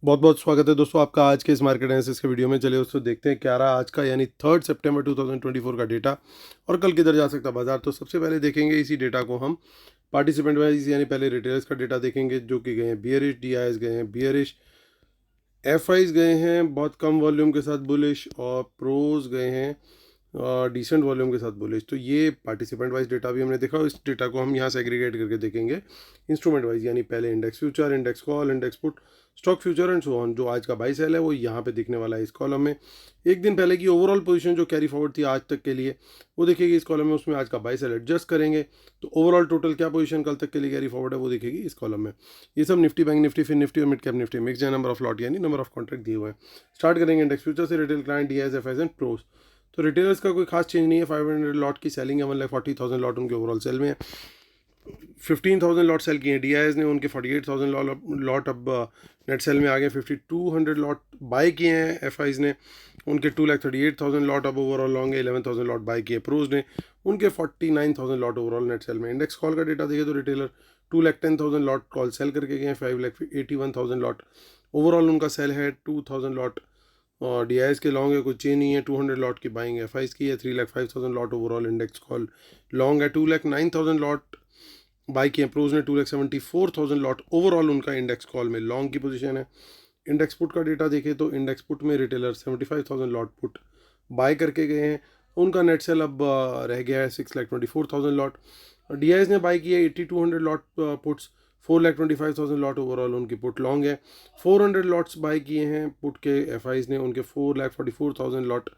बहुत बहुत स्वागत है दोस्तों आपका आज के इस मार्केट एनालिसिस के वीडियो में। चलिए दोस्तों देखते हैं क्या रहा आज का यानी 3 सितंबर 2024 का डेटा और कल किधर जा सकता है बाजार। तो सबसे पहले देखेंगे इसी डेटा को हम पार्टिसिपेंट वाइज यानी पहले रिटेलर्स का डेटा देखेंगे जो कि गए हैं बियरिश, डीआईएस गए हैं बियरिश, एफआईज गए हैं बहुत कम वॉल्यूम के साथ बुलिश और प्रोज गए हैं डिसेंट वॉल्यूम के साथ बुलिश। तो ये पार्टिसिपेंट वाइज डेटा भी हमने देखा और इस डेटा को हम यहाँ से एग्रीगेट करके देखेंगे इंस्ट्रूमेंट वाइज यानी पहले index future, index call, index put, stock future and so on. जो आज का बाई सेल है वो यहाँ पे दिखने वाला है इस कॉलम में। एक दिन पहले की ओवरऑल पोजीशन जो कैरी फॉरवर्ड थी आज तक के लिए वो दिखेगी इस कॉलम में, उसमें आज का बाई सेल एडजस्ट करेंगे तो ओवरऑल टोटल क्या पोजीशन कल तक के लिए कैरी फॉरवर्ड है वो दिखेगी इस कॉलम में। ये सब निफ्टी, बैंक निफ्टी, फिर निफ्टी और मिड कैप निफ्टी मिक्स है, नंबर ऑफ लॉट यानी नंबर ऑफ कॉन्ट्रैक्ट दिए हुए हैं। स्टार्ट करेंगे इंडेक्स फ्यूचर से, retail client, DIIs, FIIs and pros. तो रिटेलर्स का कोई खास चेंज नहीं है, 500 लॉट की सेलिंग है, 1,40,000 लॉट उनके ओवरऑल सेल में है। 15,000 लॉट सेल किए हैं डीआईएस ने, उनके 48,000 लॉट अब नेट सेल में आ गए। 5,200 लॉट बाय किए हैं एफआईज ने, उनके 2,38,000 लॉट अब ओवरऑल लॉन्ग है। 11,000 लॉट बाय किए प्रोज ने, उनके 49,000 लॉट ओवरऑल नेट सेल में। इंडेक्स कॉल का डेटा देखें तो रिटेलर 2,10,000 लॉट कॉल सेल करके गए हैं, 5,81,000 लॉट ओवरऑल उनका सेल है। 2,000 लॉट और डीआईएस के लॉन्ग है, कोई चेंज नहीं है। 200 लॉट की बाइंग एफआईज की है। 3,05,000 lot overall index call long है। 2,09,000 लॉट बाई किए प्रोज ने। 2,74,000 लॉट ओवरऑल उनका इंडेक्स कॉल में लॉन्ग की पोजीशन है। इंडेक्स पुट का डेटा देखें तो इंडेक्स पुट में रिटेलर 75,000 लॉट पुट बाय करके गए हैं, उनका नेट सेल अब रह गया है 6,24,000 लॉट। डीआईएस ने बाय किया 8,200 लॉट पुट्स, 4,25,000 लॉट ओवरऑल उनकी पुट लॉन्ग है। 400 लॉट्स बाय किए हैं पुट के एफआईज ने, उनके 4,44,000 लॉट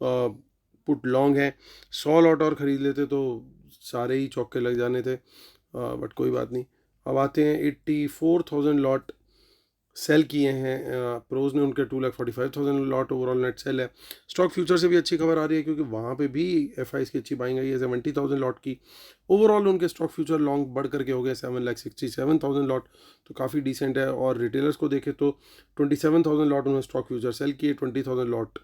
पुट लॉन्ग है। 100 लॉट और ख़रीद लेते तो सारे ही चौके लग जाने थे, बट कोई बात नहीं। अब आते हैं 84,000 लॉट सेल किए हैं प्रोज ने, उनके 2,45,000 लॉट ओवरऑल नेट सेल है। स्टॉक फ्यूचर से भी अच्छी खबर आ रही है क्योंकि वहाँ पे भी एफआईज की अच्छी बाइंग आई है। 70,000 लॉट की ओवरऑल उनके स्टॉक फ्यूचर लॉन्ग बढ़ करके हो गए 7,67,000 लॉट, तो काफ़ी डिसेंट है। और रिटेलर्स को देखें तो 27,000 लॉट उन्होंने स्टॉक फ्यूचर सेल किए, 20,000 लॉट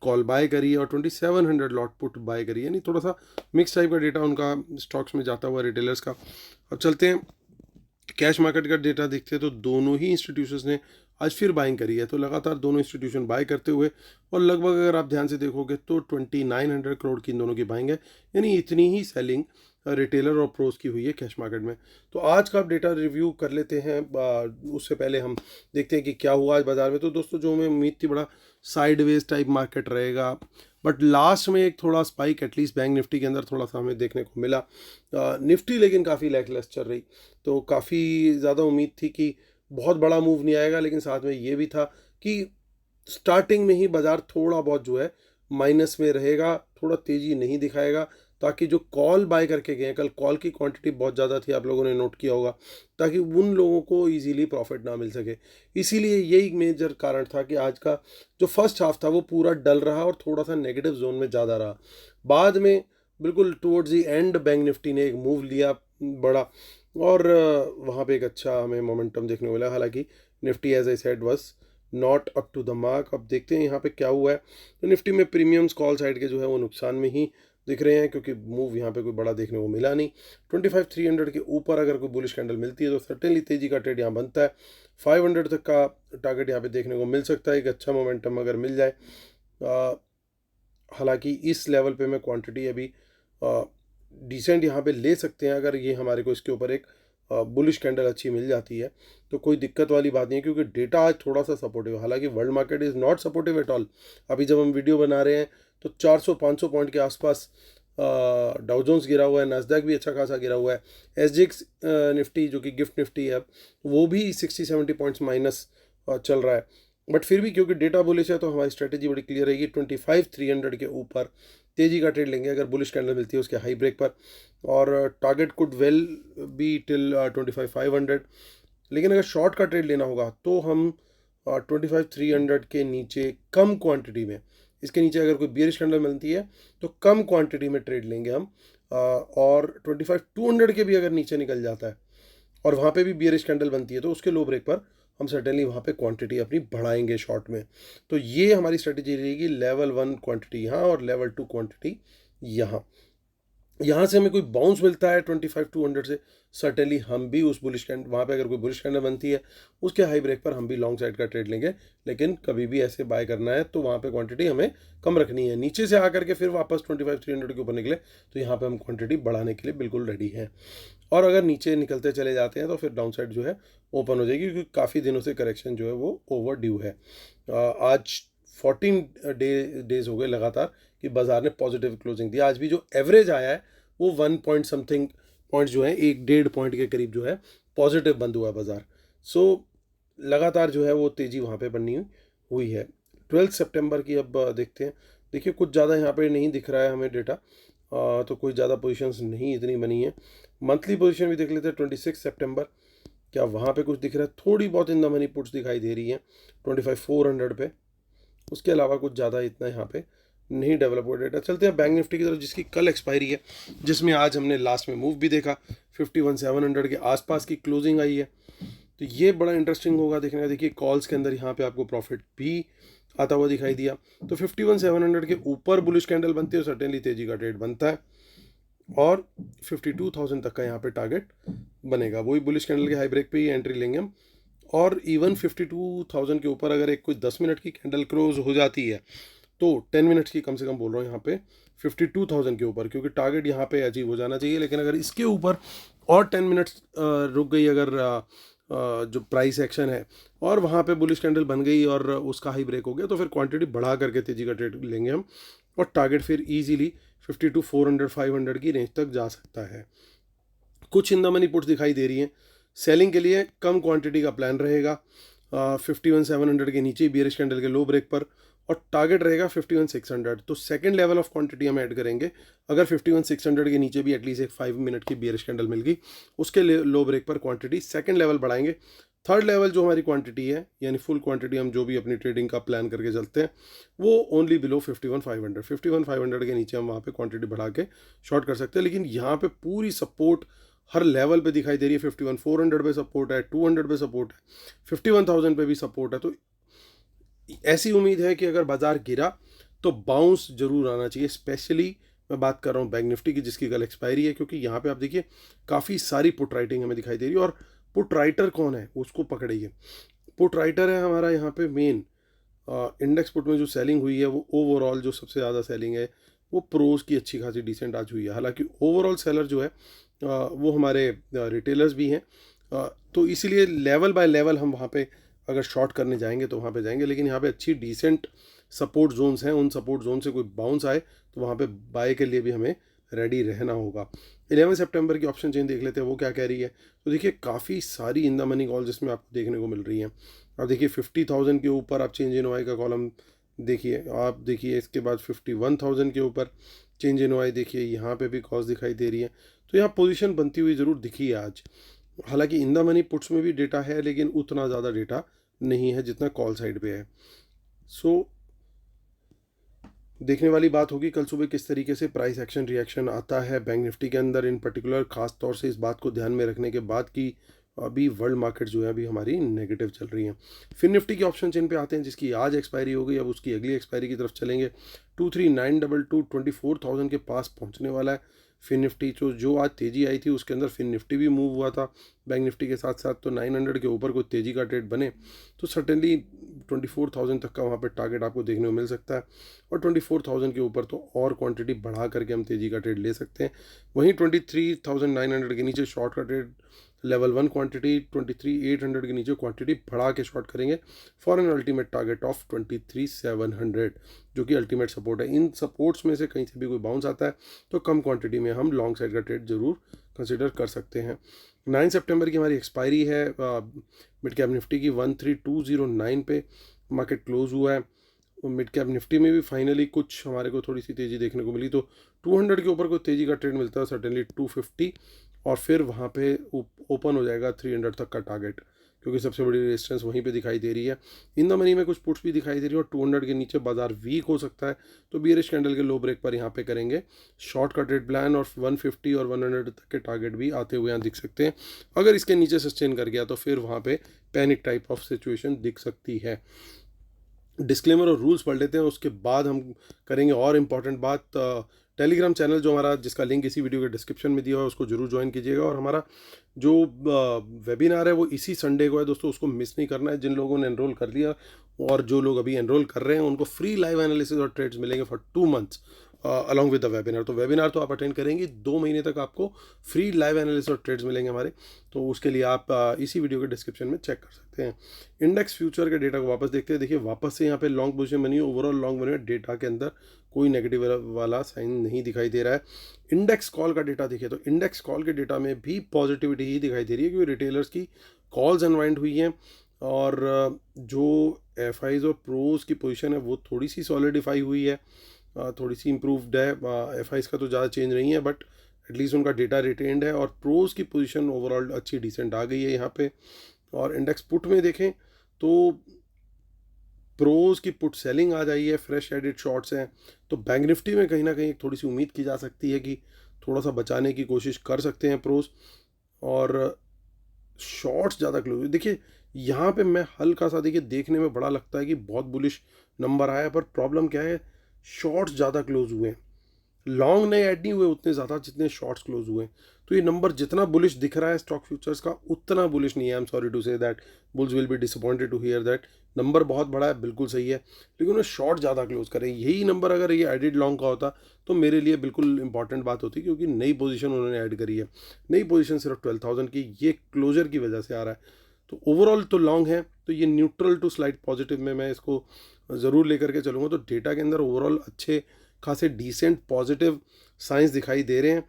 कॉल बाय करी और 2,700 लॉट पुट बाय करी, यानी थोड़ा सा मिक्स टाइप का डेटा उनका स्टॉक्स में जाता हुआ रिटेलर्स का। अब चलते हैं कैश मार्केट का डेटा देखते हैं तो दोनों ही इंस्टीट्यूशंस ने आज फिर बाइंग करी है। तो लगातार दोनों इंस्टीट्यूशन बाय करते हुए, और लगभग अगर आप ध्यान से देखोगे तो 2,900 करोड़ की इन दोनों की बाइंग है, यानी इतनी ही सेलिंग रिटेलर और प्रोस की हुई है कैश मार्केट में। तो आज का आप डेटा रिव्यू कर लेते हैं। उससे पहले हम देखते हैं कि क्या हुआ आज बाजार में। तो दोस्तों जो हमें उम्मीद थी बड़ा साइडवेज टाइप मार्केट रहेगा, बट लास्ट में एक थोड़ा स्पाइक एटलीस्ट बैंक निफ्टी के अंदर थोड़ा सा हमें देखने को मिला। निफ्टी लेकिन काफ़ी लैकलस्ट चल रही, तो काफ़ी ज़्यादा उम्मीद थी कि बहुत बड़ा मूव नहीं आएगा, लेकिन साथ में ये भी था कि स्टार्टिंग में ही बाज़ार थोड़ा बहुत जो है माइनस में रहेगा, थोड़ा तेज़ी नहीं दिखाएगा, ताकि जो कॉल बाय करके गए, कल कॉल की क्वांटिटी बहुत ज़्यादा थी, आप लोगों ने नोट किया होगा, ताकि उन लोगों को इजीली प्रॉफिट ना मिल सके। इसीलिए यही मेजर कारण था कि आज का जो फर्स्ट हाफ था वो पूरा डल रहा और थोड़ा सा नेगेटिव जोन में ज़्यादा रहा। बाद में बिल्कुल towards the and bank Nifty ने एक मूव लिया बड़ा, और वहाँ पे एक अच्छा हमें मोमेंटम देखने को मिला। हालांकि Nifty as I said was not up to the mark. अब देखते हैं यहाँ पे क्या हुआ है। तो निफ्टी में प्रीमियम्स कॉल साइड के जो है वो नुकसान में ही दिख रहे हैं, क्योंकि मूव यहाँ पे कोई बड़ा देखने को मिला नहीं। 25,300 के ऊपर अगर कोई बुलिश कैंडल मिलती है तो सर्टेनली तेजी का ट्रेड यहाँ बनता है। 500 तक का टारगेट यहाँ पे देखने को मिल सकता है, एक अच्छा मोमेंटम अगर मिल जाए। हालांकि इस लेवल पे मैं क्वांटिटी अभी डिसेंट यहाँ पे ले सकते हैं, अगर ये हमारे को इसके ऊपर एक बुलिश कैंडल अच्छी मिल जाती है तो कोई दिक्कत वाली बात नहीं है, क्योंकि डेटा आज थोड़ा सा सपोर्टिव है। हालांकि world market is not supportive at all. अभी जब हम वीडियो बना रहे हैं तो 400-500 पॉइंट के आसपास डाउ जोन्स गिरा हुआ है, नास्डैक भी अच्छा खासा गिरा हुआ है। एसजीएक्स निफ्टी जो कि गिफ्ट निफ्टी है वो भी 60-70 पॉइंट्स माइनस चल रहा है। बट फिर भी क्योंकि डेटा बुलिश है तो हमारी स्ट्रेटेजी बड़ी क्लियर रहेगी। 25,300 के ऊपर तेजी का ट्रेड लेंगे अगर बुलिश कैंडल मिलती है उसके हाई ब्रेक पर, और target could well be till 25,500। लेकिन अगर शॉर्ट का ट्रेड लेना होगा तो हम 25,300 के नीचे कम क्वांटिटी में, इसके नीचे अगर कोई बियरिश कैंडल मिलती है तो कम क्वांटिटी में ट्रेड लेंगे हम। और 25,200 के भी अगर नीचे निकल जाता है और वहाँ पे भी बियरिश कैंडल बनती है तो उसके लो ब्रेक पर हम सर्टेनली वहाँ पे क्वांटिटी अपनी बढ़ाएंगे शॉर्ट में। तो ये हमारी स्ट्रेटेजी रहेगी, लेवल 1 क्वांटिटी यहाँ और लेवल 2 क्वांटिटी यहाँ। यहाँ से हमें कोई बाउंस मिलता है 25,200 से, सर्टेनली हम भी उस बुलिश कैंडल, वहाँ पे अगर कोई बुलिश कैंडल बनती है उसके हाई ब्रेक पर हम भी लॉन्ग साइड का ट्रेड लेंगे। लेकिन कभी भी ऐसे बाय करना है तो वहाँ पे क्वांटिटी हमें कम रखनी है। नीचे से आकर के फिर वापस 25,300 के ऊपर निकले तो यहाँ पे हम क्वांटिटी बढ़ाने के लिए बिल्कुल रेडी हैं। और अगर नीचे निकलते चले जाते हैं तो फिर डाउन साइड जो है ओपन हो जाएगी, क्योंकि काफ़ी दिनों से करेक्शन जो है वो ओवर ड्यू है। आज 14 डेज हो गए लगातार कि बाजार ने पॉजिटिव क्लोजिंग दी। आज भी जो एवरेज आया है वो 1 पॉइंट समथिंग पॉइंट जो है, 1-1.5 पॉइंट के करीब जो है पॉजिटिव बंद हुआ है बाजार। सो लगातार जो है वो तेज़ी वहाँ पे बनी हुई है। 12 सितंबर की अब देखते हैं। देखिए कुछ ज़्यादा यहाँ पे नहीं दिख रहा है हमें डेटा, तो कोई ज़्यादा पोजीशंस नहीं इतनी बनी है। मंथली पोजीशन भी देख लेते हैं। 26 सितंबर, क्या वहाँ पे कुछ दिख रहा है? थोड़ी बहुत इन द मनी पुट्स दिखाई दे रही हैं 25,400 पे। उसके अलावा कुछ ज़्यादा इतना यहाँ पे नहीं डेवलप हुआ डेटा। चलते हैं बैंक निफ्टी की तरफ, जिसकी कल एक्सपायरी है, जिसमें आज हमने लास्ट में मूव भी देखा। 51,700 के आसपास की क्लोजिंग आई है, तो ये बड़ा इंटरेस्टिंग होगा देखने का। देखिए कॉल्स के अंदर यहाँ पे आपको प्रॉफिट भी आता हुआ दिखाई दिया। तो 51,700 के ऊपर बुलिश कैंडल बनती है, सर्टेनली तेजी का ट्रेड बनता है, और 52,000 तक का यहाँ पे टारगेट बनेगा। वही बुलिश कैंडल के हाई ब्रेक पे ही एंट्री लेंगे हम। और इवन 52,000 के ऊपर अगर एक कोई 10 मिनट की कैंडल क्लोज हो जाती है तो 10 मिनट्स की कम से कम बोल रहा हूँ यहाँ पे 52,000 के ऊपर, क्योंकि टारगेट यहाँ पे अचीव हो जाना चाहिए। लेकिन अगर इसके ऊपर और 10 मिनट्स रुक गई अगर जो प्राइस एक्शन है और वहाँ पे बुलिश कैंडल बन गई और उसका हाई ब्रेक हो गया, तो फिर क्वांटिटी बढ़ा करके तेजी का ट्रेड लेंगे हम, और टारगेट फिर इजीली 52,400-500 की रेंज तक जा सकता है। कुछ इन द मनी पुट्स दिखाई दे रही हैं सेलिंग के लिए, कम क्वांटिटी का प्लान रहेगा। 51,700 के नीचे बियरिश कैंडल के लो ब्रेक पर, और टारगेट रहेगा 51,600। तो सेकंड लेवल ऑफ क्वांटिटी हम ऐड करेंगे अगर 51,600 के नीचे भी एटलीस्ट एक 5 मिनट की बियरिश कैंडल मिल गई, उसके लो ब्रेक पर क्वांटिटी सेकंड लेवल बढ़ाएंगे। थर्ड लेवल जो हमारी क्वांटिटी है, यानी फुल क्वांटिटी हम जो भी अपनी ट्रेडिंग का प्लान करके चलते हैं, वो ओनली बिलो 51,500। 51,500 के नीचे हम वहाँ पे क्वांटिटी बढ़ा के शॉर्ट कर सकते हैं। लेकिन यहाँ पे पूरी सपोर्ट हर लेवल पे दिखाई दे रही है। 51,400 पे सपोर्ट है, 200 पे सपोर्ट है, 51,000 पे भी सपोर्ट है। तो ऐसी उम्मीद है कि अगर बाजार गिरा तो बाउंस जरूर आना चाहिए। स्पेशली मैं बात कर रहा हूँ बैंक निफ्टी की, जिसकी कल एक्सपायरी है, क्योंकि यहाँ पे आप देखिए काफ़ी सारी पुट राइटिंग हमें दिखाई दे रही है। और पुट राइटर कौन है उसको पकड़िए। पुट राइटर है हमारा यहाँ पे मेन इंडेक्स पुट में जो सेलिंग हुई है, वो ओवरऑल जो सबसे ज़्यादा सेलिंग है वो प्रोज की अच्छी खासी डिसेंट आज हुई है। हालांकि ओवरऑल सेलर जो है वो हमारे रिटेलर्स भी हैं, तो इसीलिए लेवल बाय लेवल हम वहाँ पे अगर शॉर्ट करने जाएंगे तो वहाँ पे जाएंगे। लेकिन यहाँ पे अच्छी डिसेंट सपोर्ट जोन्स हैं, उन सपोर्ट जोन से कोई बाउंस आए तो वहाँ पे बाय के लिए भी हमें रेडी रहना होगा। 11 सितंबर की ऑप्शन चेन देख लेते हैं वो क्या कह रही है। तो देखिए काफ़ी सारी इन द मनी कॉल जिसमें आपको देखने को मिल रही हैं। अब देखिए 50,000 के ऊपर आप चेंज इन वाई का कॉलम देखिए, आप देखिए इसके बाद 51,000 के ऊपर चेंज इन वाई देखिए, यहाँ पे भी कॉस्ट दिखाई दे रही है। तो यहाँ पोजीशन बनती हुई ज़रूर दिखी है आज। हालांकि इन द मनी पुट्स में भी डेटा है, लेकिन उतना ज़्यादा डेटा नहीं है जितना कॉल साइड पे है। सो देखने वाली बात होगी कल सुबह किस तरीके से प्राइस एक्शन रिएक्शन आता है बैंक निफ्टी के अंदर इन पर्टिकुलर, खास तौर से इस बात को ध्यान में रखने के बाद कि अभी वर्ल्ड मार्केट जो है अभी हमारी नेगेटिव चल रही हैं। फिर निफ्टी की ऑप्शन चेन पे आते हैं, जिसकी आज एक्सपायरी हो गई। अब उसकी अगली एक्सपायरी की तरफ चलेंगे। 23,922 24,000 के पास पहुंचने वाला है फिर निफ्टी। जो आज तेज़ी आई थी उसके अंदर फिर निफ्टी भी मूव हुआ था बैंक निफ्टी के साथ साथ। तो 900 के ऊपर कोई तेज़ी का ट्रेड बने तो सर्टेनली 24,000 तक का वहाँ पे टारगेट आपको देखने को मिल सकता है। और 24,000 के ऊपर तो और क्वांटिटी बढ़ा करके हम तेज़ी का ट्रेड ले सकते हैं। वहीं 23,900 के नीचे शॉर्ट का ट्रेड लेवल 1 क्वांटिटी, 23,800 के नीचे क्वांटिटी बढ़ा के शॉर्ट करेंगे for an ultimate target of 23,700, जो कि अल्टीमेट सपोर्ट है। इन सपोर्ट्स में से कहीं से भी कोई बाउंस आता है तो कम क्वांटिटी में हम लॉन्ग साइड का ट्रेड जरूर कंसिडर कर सकते हैं। 9 सितंबर की हमारी एक्सपायरी है मिड कैप निफ्टी की। 13,209 पे मार्केट क्लोज हुआ है। मिड कैप निफ्टी में भी फाइनली कुछ हमारे को थोड़ी सी तेज़ी देखने को मिली। तो 200 के ऊपर कोई तेज़ी का ट्रेड मिलता है सर्टेनली 250, और फिर वहाँ पे ओपन हो जाएगा 300 तक का टारगेट, क्योंकि सबसे बड़ी रेजिस्टेंस वहीं पे दिखाई दे रही है। इन द मनी में कुछ पुट्स भी दिखाई दे रही है, और 200 के नीचे बाजार वीक हो सकता है। तो बियरिश कैंडल के लो ब्रेक पर यहाँ पे करेंगे शॉर्ट का ट्रेड प्लान, और 150 और 100 तक के टारगेट भी आते हुए यहाँ दिख सकते हैं। अगर इसके नीचे सस्टेन कर गया तो फिर वहाँ पे पैनिक टाइप ऑफ सिचुएशन दिख सकती है। डिस्क्लेमर और रूल्स पढ़ लेते हैं, उसके बाद हम करेंगे और इम्पॉर्टेंट बात टेलीग्राम चैनल जो हमारा, जिसका लिंक इसी वीडियो के डिस्क्रिप्शन में दिया हुआ है, उसको जरूर ज्वाइन कीजिएगा। और हमारा जो वेबिनार है वो इसी संडे को है दोस्तों, उसको मिस नहीं करना है। जिन लोगों ने एनरोल कर लिया और जो लोग अभी एनरोल कर रहे हैं उनको फ्री लाइव एनालिसिस और ट्रेड्स मिलेंगे for 2 months along with the webinar. तो वेबिनार तो आप अटेंड करेंगे, 2 महीने तक आपको फ्री लाइव एनालिसिस और ट्रेड्स मिलेंगे हमारे। तो उसके लिए आप इसी वीडियो के डिस्क्रिप्शन में चेक कर सकते हैं। इंडेक्स फ्यूचर के डेटा को वापस देखते हैं। देखिए वापस से यहाँ पे लॉन्ग पोजीशन बनी है, ओवरऑल लॉन्ग बनी है, डेटा के अंदर कोई नेगेटिव वाला साइन नहीं दिखाई दे रहा है। इंडेक्स कॉल का डेटा देखिए तो इंडेक्स कॉल के डेटा में भी पॉजिटिविटी ही दिखाई दे रही है, क्योंकि रिटेलर्स की कॉल्स अनवाइंड हुई हैं और जो एफ आईज और प्रोज की पोजीशन है वो थोड़ी सी सॉलिडिफाई हुई है, थोड़ी सी इम्प्रूव्ड है। एफ आईज का तो ज़्यादा चेंज नहीं है, बट एटलीस्ट उनका डेटा रिटेन्ड है। और प्रोज की पोजीशन ओवरऑल अच्छी डिसेंट आ गई है यहाँ पे। और इंडेक्स पुट में देखें तो प्रोज की पुट सेलिंग आ जाइए, फ्रेश एडिड शॉर्ट्स हैं। तो बैंक निफ्टी में कहीं ना कहीं थोड़ी सी उम्मीद की जा सकती है कि थोड़ा सा बचाने की कोशिश कर सकते हैं प्रोज। और शॉर्ट्स ज़्यादा क्लोज देखिए यहाँ पे मैं हल्का सा, देखिए देखने में बड़ा लगता है कि बहुत बुलिश नंबर आया, पर प्रॉब्लम क्या है, शॉर्ट्स ज़्यादा क्लोज हुए हैं। लॉन्ग नहीं ऐड नहीं हुए उतने ज़्यादा जितने शॉर्ट्स क्लोज हुए। तो ये नंबर जितना बुलिश दिख रहा है स्टॉक फ्यूचर्स का, उतना बुलिश नहीं है। I am sorry to say that, bulls will be disappointed to hear that. Number बहुत बड़ा है, बिल्कुल सही है, लेकिन उन्हें शॉर्ट ज़्यादा क्लोज करें। यही नंबर अगर ये एडिड लॉन्ग का होता तो मेरे लिए बिल्कुल इंपॉर्टेंट बात होती, क्योंकि नई पोजीशन उन्होंने ऐड करी है। नई पोजीशन सिर्फ 12,000 की, ये क्लोजर की वजह से आ रहा है। तो ओवरऑल तो लॉन्ग है, तो ये न्यूट्रल टू स्लाइड पॉजिटिव में मैं इसको ज़रूर लेकर के चलूँगा। तो डेटा के अंदर ओवरऑल अच्छे खासे डिसेंट पॉजिटिव साइंस दिखाई दे रहे हैं।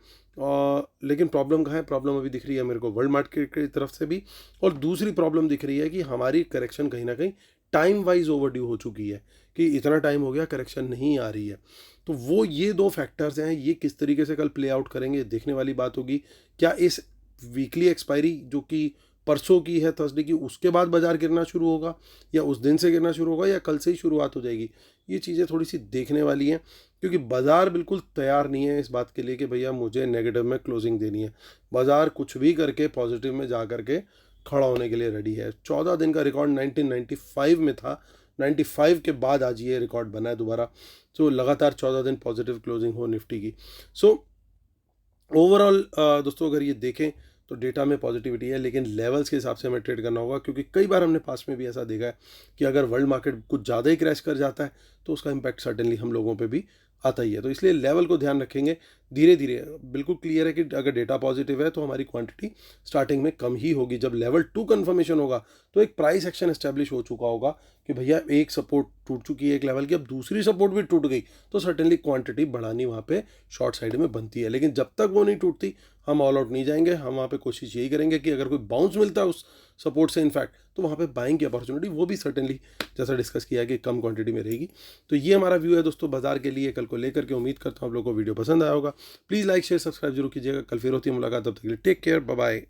लेकिन प्रॉब्लम कहाँ है, प्रॉब्लम अभी दिख रही है मेरे को वर्ल्ड मार्केट की तरफ से भी, और दूसरी प्रॉब्लम दिख रही है कि हमारी करेक्शन कहीं ना कहीं टाइम वाइज ओवरड्यू हो चुकी है, कि इतना टाइम हो गया करेक्शन नहीं आ रही है। तो वो ये 2 फैक्टर्स हैं, ये किस तरीके से कल प्ले आउट करेंगे देखने वाली बात होगी। क्या इस वीकली एक्सपायरी जो कि परसों की है, थर्सडे की, उसके बाद बाजार गिरना शुरू होगा, या उस दिन से गिरना शुरू होगा, या कल से ही शुरुआत हो जाएगी, ये चीज़ें थोड़ी सी देखने वाली हैं। क्योंकि बाज़ार बिल्कुल तैयार नहीं है इस बात के लिए कि भैया मुझे नेगेटिव में क्लोजिंग देनी है। बाज़ार कुछ भी करके पॉजिटिव में जा करके खड़ा होने के लिए रेडी है। 14 दिन का रिकॉर्ड 1995 में था, 95 के बाद आज ये रिकॉर्ड बना है दोबारा। तो लगातार 14 दिन पॉजिटिव क्लोजिंग हो निफ्टी की। सो ओवरऑल दोस्तों अगर ये देखें तो डेटा में पॉजिटिविटी है, लेकिन लेवल्स के हिसाब से हमें ट्रेड करना होगा, क्योंकि कई बार हमने पास में भी ऐसा देखा है कि अगर वर्ल्ड मार्केट कुछ ज़्यादा ही क्रैश कर जाता है तो उसका इम्पैक्ट सर्टेनली हम लोगों पे भी आता ही है। तो इसलिए लेवल को ध्यान रखेंगे धीरे धीरे। बिल्कुल क्लियर है कि अगर डेटा पॉजिटिव है तो हमारी क्वांटिटी स्टार्टिंग में कम ही होगी। जब लेवल 2 कन्फर्मेशन होगा तो एक प्राइस एक्शन एस्टेब्लिश हो चुका होगा कि भैया एक सपोर्ट टूट चुकी है एक लेवल की, अब दूसरी सपोर्ट भी टूट गई, तो सर्टेनली क्वांटिटी बढ़ानी वहाँ पे शॉर्ट साइड में बनती है। लेकिन जब तक वो नहीं टूटती हम ऑल आउट नहीं जाएंगे। हम वहाँ पे कोशिश यही करेंगे कि अगर कोई बाउंस मिलता है उस सपोर्ट से इनफैक्ट, तो वहाँ पे बाइंग की अपॉर्चुनिटी वो भी सर्टेनली जैसा डिस्कस किया कि कम क्वांटिटी में रहेगी। तो ये हमारा व्यू है दोस्तों बाजार के लिए कल को लेकर के। उम्मीद करता हूँ आप लोगों को वीडियो पसंद आया होगा। प्लीज़ लाइक शेयर सब्सक्राइब जरूर कीजिएगा। कल फिर होती है मुलाकात, तब तक के लिए टेक केयर, बाय बाय।